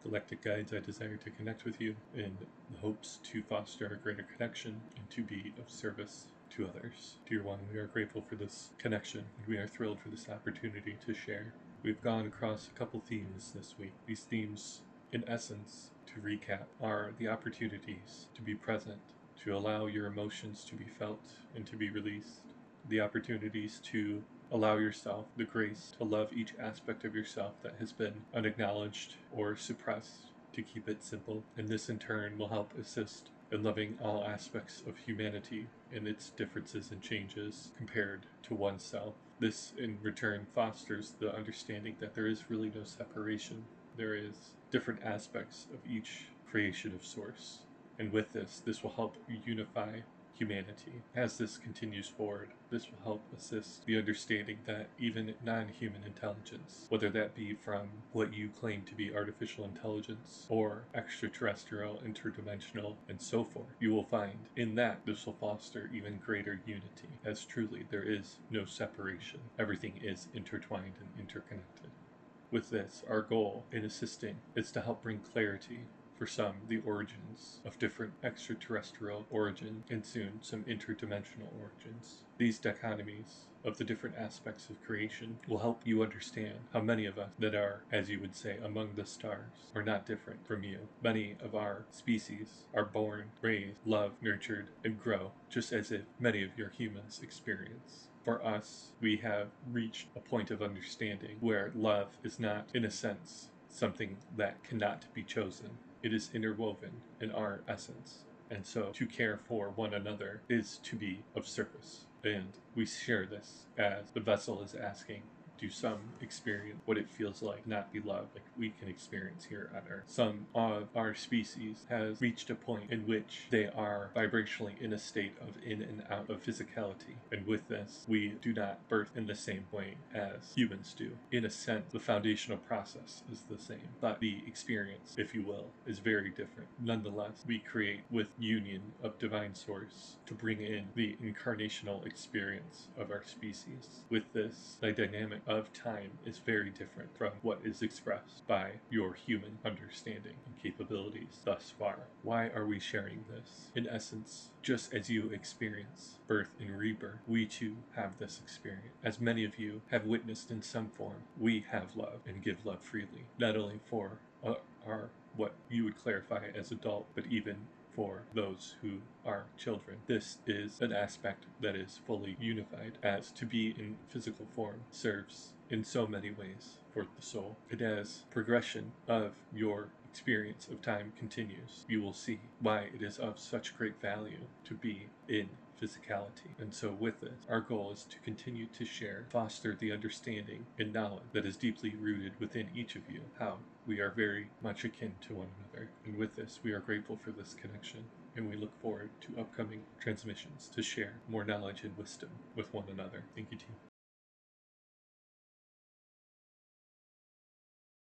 galactic guides, I desire to connect with you in the hopes to foster a greater connection and to be of service to others. Dear One, we are grateful for this connection, and we are thrilled for this opportunity to share. We've gone across a couple themes this week. These themes, in essence, to recap, are the opportunities to be present, to allow your emotions to be felt and to be released, the opportunities to allow yourself the grace to love each aspect of yourself that has been unacknowledged or suppressed, to keep it simple. And this in turn will help assist in loving all aspects of humanity and its differences and changes compared to oneself. This in return fosters the understanding that there is really no separation. There is different aspects of each creation of Source. And with this will help unify humanity. As this continues forward, this will help assist the understanding that even non-human intelligence, whether that be from what you claim to be artificial intelligence or extraterrestrial, interdimensional, and so forth, you will find in that this will foster even greater unity, as truly there is no separation. Everything is intertwined and interconnected. With this, our goal in assisting is to help bring clarity. For some, the origins of different extraterrestrial origin, and soon some interdimensional origins. These dichotomies of the different aspects of creation will help you understand how many of us that are, as you would say, among the stars, are not different from you. Many of our species are born, raised, loved, nurtured, and grow, just as if many of your humans experience. For us, we have reached a point of understanding where love is not, in a sense, something that cannot be chosen. It is interwoven in our essence. And so to care for one another is to be of service. And we share this as the vessel is asking, do some experience what it feels like not be loved like we can experience here on Earth. Some of our species has reached a point in which they are vibrationally in a state of in and out of physicality. And with this, we do not birth in the same way as humans do. In a sense, the foundational process is the same, but the experience, if you will, is very different. Nonetheless, we create with union of divine source to bring in the incarnational experience of our species. With this, the dynamic of time is very different from what is expressed by your human understanding and capabilities thus far. Why are we sharing this? In essence, just as you experience birth and rebirth, we too have this experience. As many of you have witnessed in some form, we have love and give love freely, not only for our what you would clarify as adult, but even for those who are children. This is an aspect that is fully unified, as to be in physical form serves in so many ways for the soul. And as progression of your experience of time continues, you will see why it is of such great value to be in physicality. And so with this, our goal is to continue to share, foster the understanding and knowledge that is deeply rooted within each of you, how we are very much akin to one another. And with this, we are grateful for this connection, and we look forward to upcoming transmissions to share more knowledge and wisdom with one another. Thank you, team.